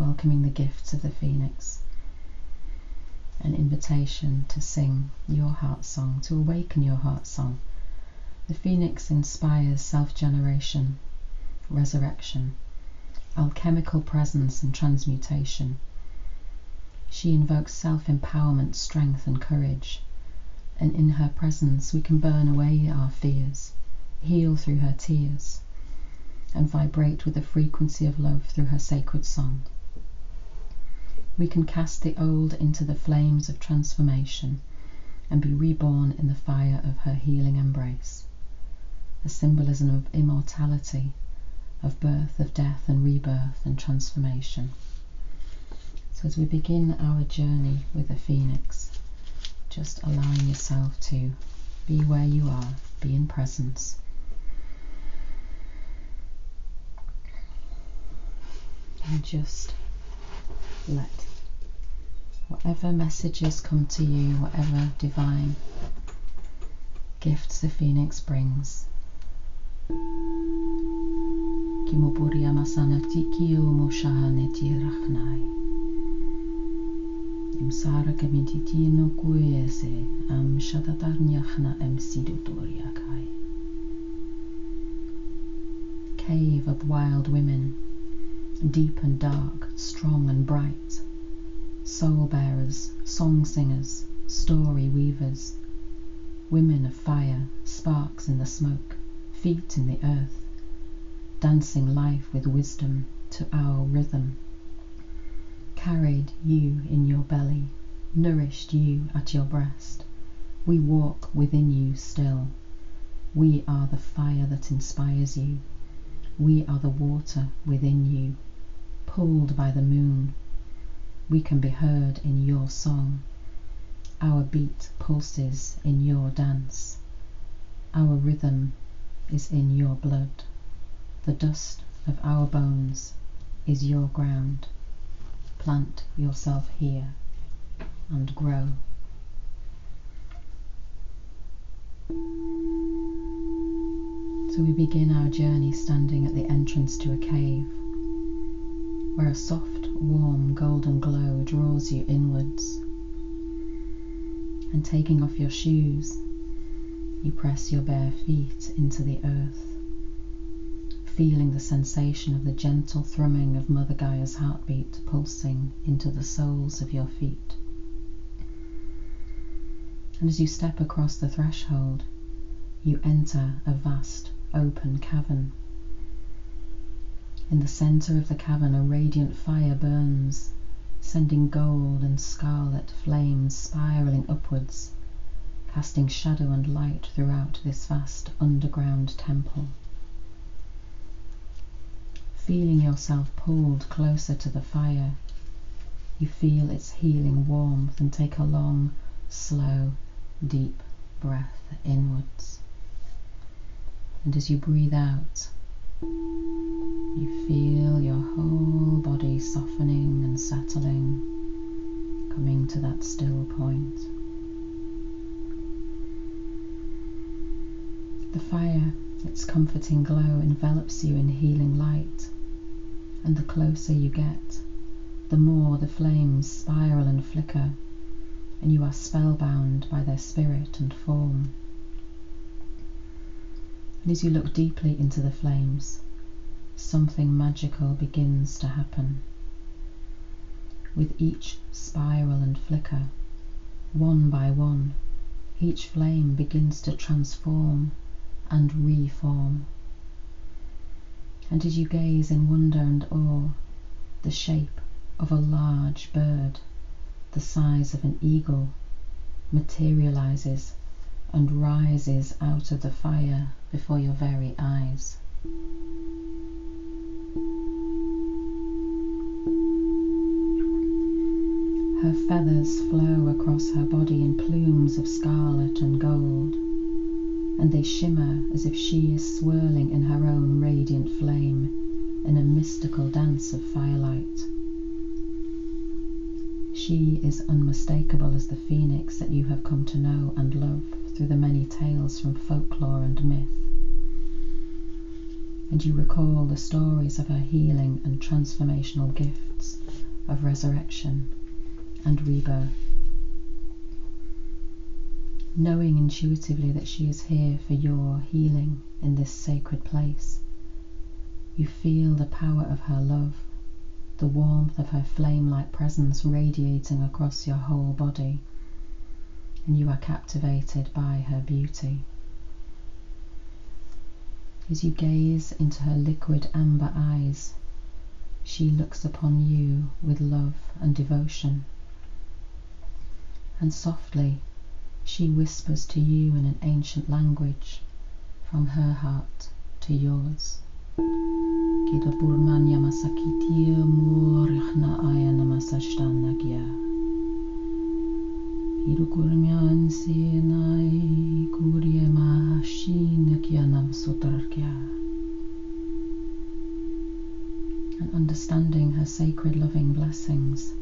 welcoming the gifts of the phoenix. An invitation to sing your heart song, to awaken your heart song. The phoenix inspires self-generation, resurrection, alchemical presence and transmutation. She invokes self-empowerment, strength and courage, and in her presence we can burn away our fears, heal through her tears, and vibrate with the frequency of love through her sacred song. We can cast the old into the flames of transformation and be reborn in the fire of her healing embrace, a symbolism of immortality, of birth, of death and rebirth and transformation. So as we begin our journey with the phoenix, just allowing yourself to be where you are, be in presence. And just let whatever messages come to you, whatever divine gifts the phoenix brings. Imsara kemititino kuese am shatatarnyachna em siduturiakai. Cave of wild women, deep and dark, strong and bright, soul bearers, song singers, story weavers, women of fire, sparks in the smoke, feet in the earth, dancing life with wisdom to our rhythm. Carried you in your belly, nourished you at your breast. We walk within you still. We are the fire that inspires you. We are the water within you, pulled by the moon. We can be heard in your song. Our beat pulses in your dance. Our rhythm is in your blood. The dust of our bones is your ground. Plant yourself here and grow. So we begin our journey standing at the entrance to a cave, where a soft, warm, golden glow draws you inwards. And taking off your shoes, you press your bare feet into the earth, feeling the sensation of the gentle thrumming of Mother Gaia's heartbeat pulsing into the soles of your feet. And as you step across the threshold, you enter a vast open cavern. In the centre of the cavern a radiant fire burns, sending gold and scarlet flames spiralling upwards, casting shadow and light throughout this vast underground temple. Feeling yourself pulled closer to the fire, you feel its healing warmth and take a long, slow, deep breath inwards. And as you breathe out, you feel your whole body softening and settling, coming to that still point. The fire, its comforting glow, envelops you in healing light, and the closer you get, the more the flames spiral and flicker, and you are spellbound by their spirit and form. And as you look deeply into the flames, something magical begins to happen. With each spiral and flicker, one by one, each flame begins to transform and reform. And as you gaze in wonder and awe, the shape of a large bird, the size of an eagle, materializes and rises out of the fire before your very eyes. Her feathers flow across her body in plumes of scarlet and gold, and they shimmer as if she is swirling in her own radiant flame in a mystical dance of firelight. She is unmistakable as the phoenix that you have come to know and love through the many tales from folklore and myth. And you recall the stories of her healing and transformational gifts of resurrection and rebirth. Knowing intuitively that she is here for your healing in this sacred place, you feel the power of her love, the warmth of her flame-like presence radiating across your whole body, and you are captivated by her beauty. As you gaze into her liquid amber eyes, she looks upon you with love and devotion, and softly she whispers to you in an ancient language from her heart to yours. Colebourne masakiti murkhna ayana masashtanagya. Irukurmyan sinai kuryema shinakyanam sutarkya. And understanding her sacred loving blessings,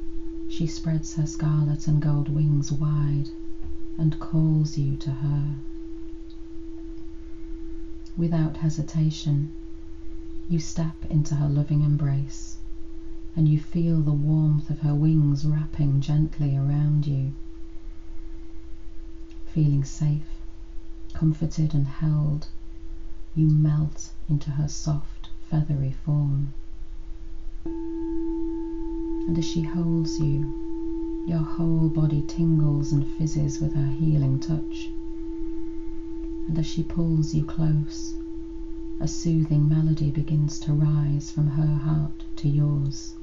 she spreads her scarlet and gold wings wide and calls you to her. Without hesitation, you step into her loving embrace, and you feel the warmth of her wings wrapping gently around you. Feeling safe, comforted and held, you melt into her soft, feathery form. And as she holds you, your whole body tingles and fizzes with her healing touch. And as she pulls you close, a soothing melody begins to rise from her heart to yours.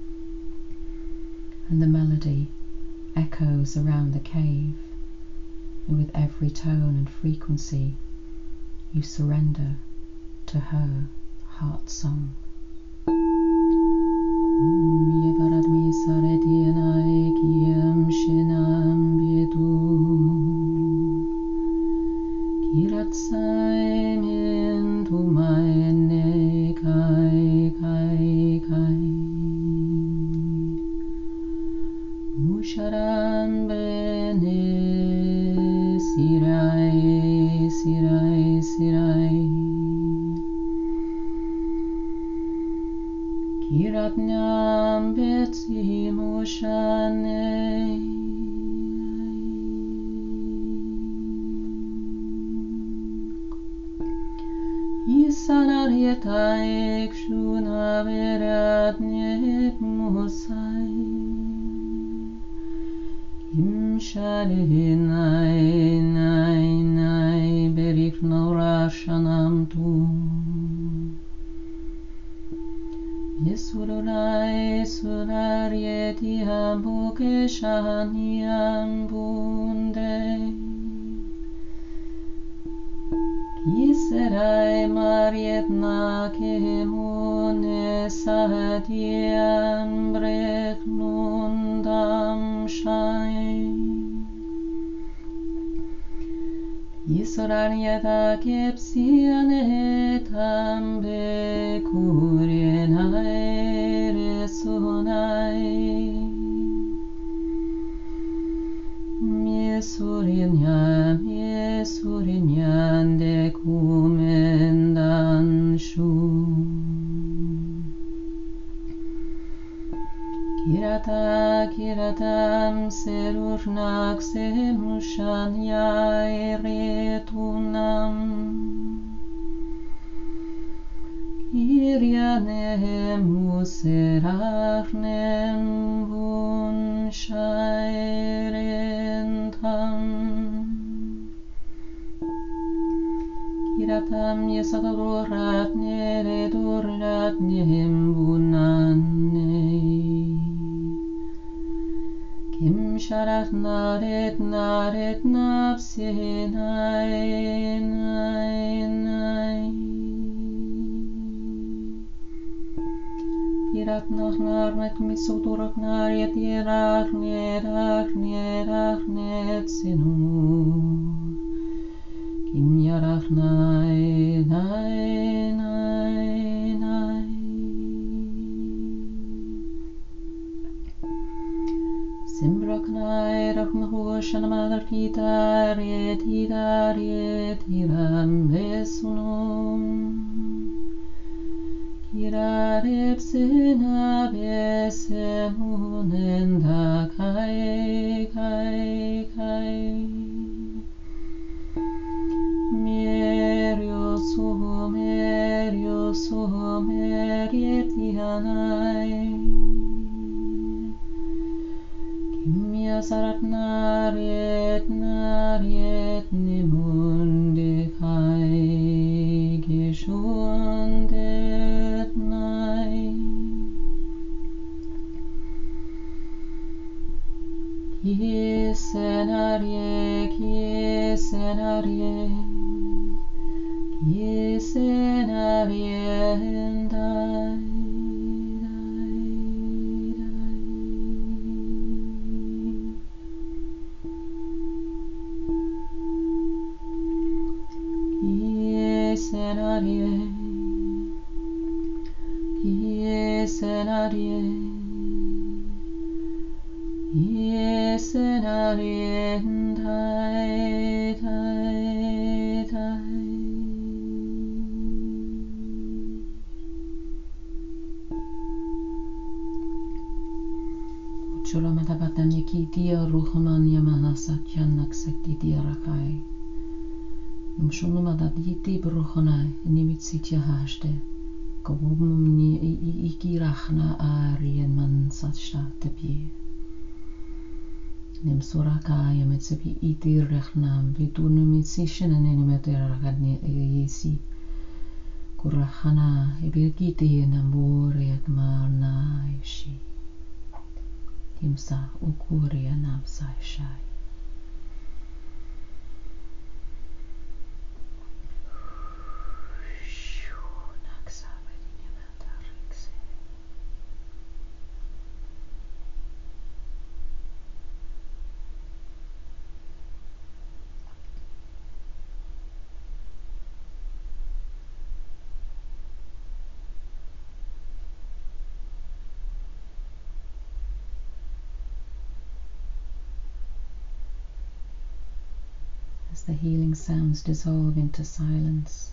And the melody echoes around the cave, and with every tone and frequency, you surrender to her heart song. Kiratam serurnak semushan yairetunam Kiryanem userachnem bunshairentam Kiratam yesadorat neredurat nehembunane Kim sharach naret napse nai Kirat nach narmet misudurak nariet yerach net sinu Kim yarach nai Simbraknai rachmahush anamadar kitariet hiram besunum Repsina besemunenda kai kai kai Merio so merietianai Kimia sarat nariet nimunde kai geschundet nai Kiesenarie endai Chulamatapatan yakitia ruhuman yamanasat yanaksekti diarakai. Mshulumadat yiti bruhonai nimitsit haste. Kawumni ikirachna arien mansatsta tepi. Nimsuraka yametsepi itirrechnam vitunumitsishin animateragani yesi. Kurachana ibirkiti namuriak marnaishi. Timsa ukuria namsai shai. As the healing sounds dissolve into silence,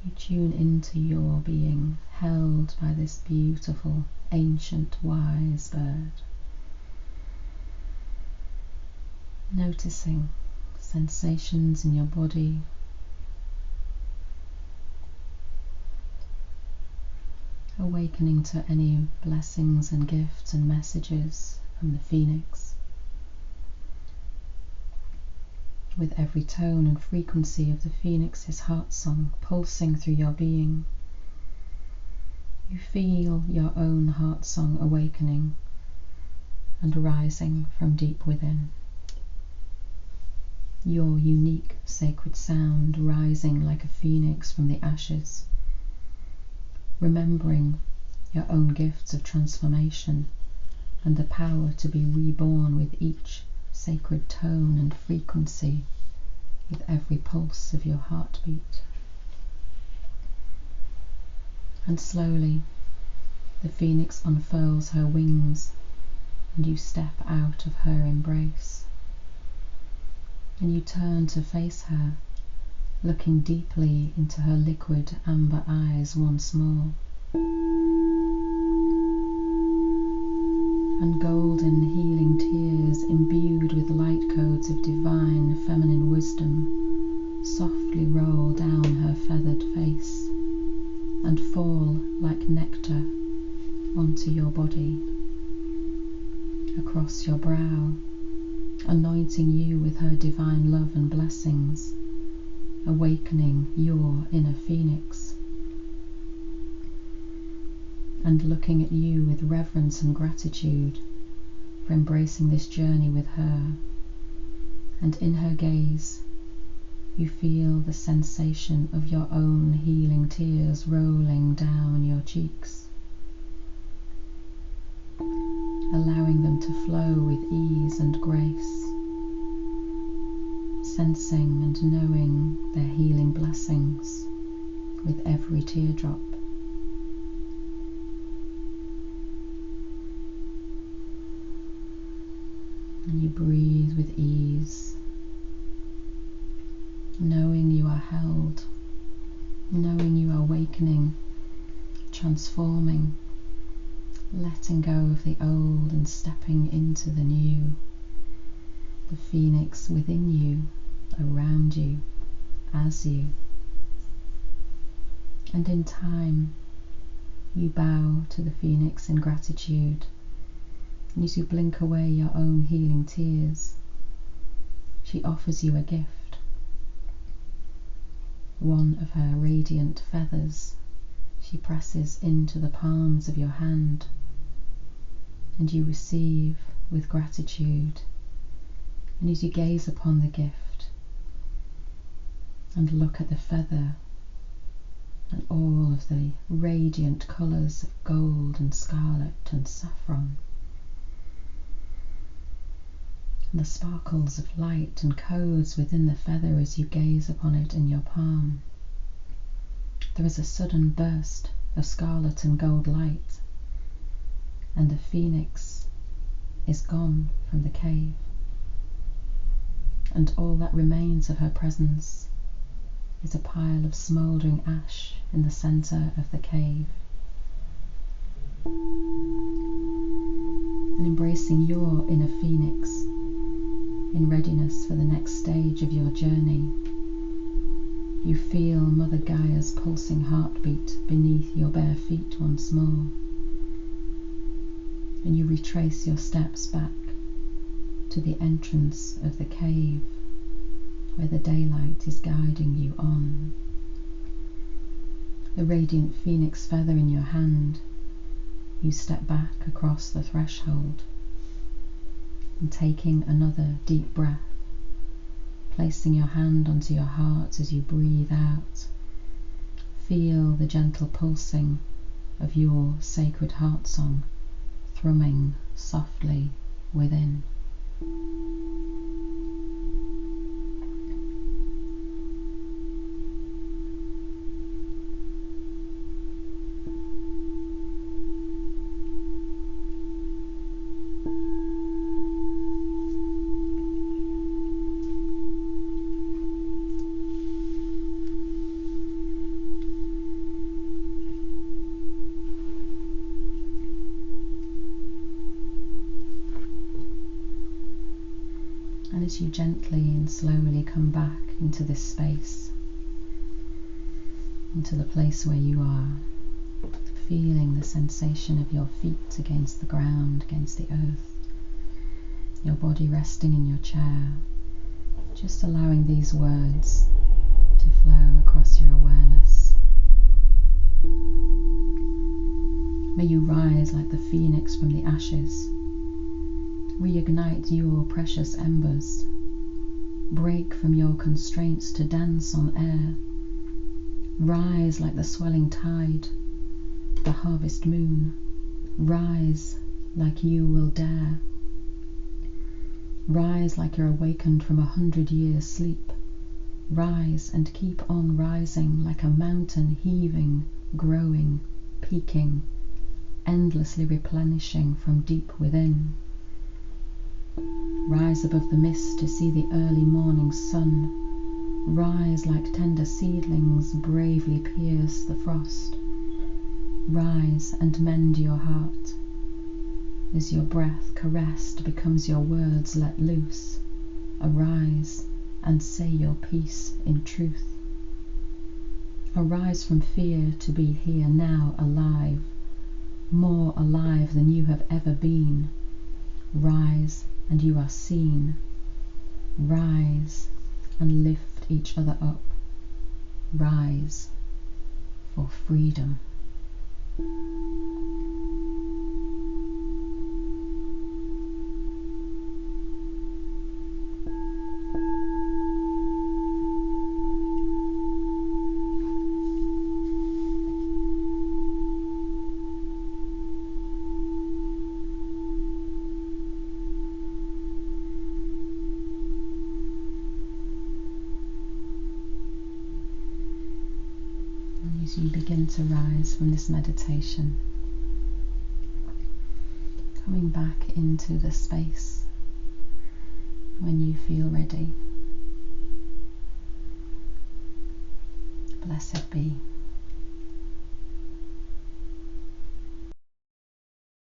you tune into your being, held by this beautiful, ancient, wise bird. Noticing sensations in your body, awakening to any blessings and gifts and messages from the phoenix. With every tone and frequency of the phoenix's heart song pulsing through your being, you feel your own heart song awakening and rising from deep within. Your unique sacred sound rising like a phoenix from the ashes, remembering your own gifts of transformation and the power to be reborn with each sacred tone and frequency, with every pulse of your heartbeat. And slowly the phoenix unfurls her wings and you step out of her embrace. And you turn to face her, looking deeply into her liquid amber eyes once more. And golden healing tears imbued with light codes of divine feminine wisdom softly roll down her feathered face and fall like nectar onto your body, across your brow, anointing you with her divine love and blessings, awakening your inner phoenix, and looking at you with reverence and gratitude for embracing this journey with her. And in her gaze, you feel the sensation of your own healing tears rolling down your cheeks, allowing them to flow with ease and grace, sensing and knowing their healing blessings with every teardrop. And you breathe with ease, knowing you are held, knowing you are awakening, transforming, letting go of the old and stepping into the new, the phoenix within you, around you, as you. And in time, you bow to the phoenix in gratitude, and as you blink away your own healing tears, she offers you a gift, one of her radiant feathers. She presses into the palms of your hand, and you receive with gratitude. And as you gaze upon the gift and look at the feather and all of the radiant colours of gold and scarlet and saffron, and the sparkles of light and codes within the feather as you gaze upon it in your palm, there is a sudden burst of scarlet and gold light, and the phoenix is gone from the cave, and all that remains of her presence is a pile of smouldering ash in the centre of the cave. And embracing your inner phoenix in readiness for the next stage of your journey, you feel Mother Gaia's pulsing heartbeat beneath your bare feet once more, and you retrace your steps back to the entrance of the cave where the daylight is guiding you on. The radiant phoenix feather in your hand, you step back across the threshold, and taking another deep breath, placing your hand onto your heart as you breathe out, feel the gentle pulsing of your sacred heart song thrumming softly within. And as you gently and slowly come back into this space, into the place where you are, feeling the sensation of your feet against the ground, against the earth, your body resting in your chair, just allowing these words to flow across your awareness. May you rise like the phoenix from the ashes. Reignite your precious embers. Break from your constraints to dance on air. Rise like the swelling tide, the harvest moon. Rise like you will dare. Rise like you're awakened from 100 years' sleep. Rise and keep on rising like a mountain heaving, growing, peaking, endlessly replenishing from deep within. Rise above the mist to see the early morning sun. Rise like tender seedlings bravely pierce the frost. Rise and mend your heart as your breath caressed becomes your words let loose. Arise and say your piece in truth. Arise from fear to be here now alive, more alive than you have ever been. Rise and you are seen. Rise and lift each other up. Rise for freedom. As you begin to rise from this meditation, coming back into the space when you feel ready, Blessed be.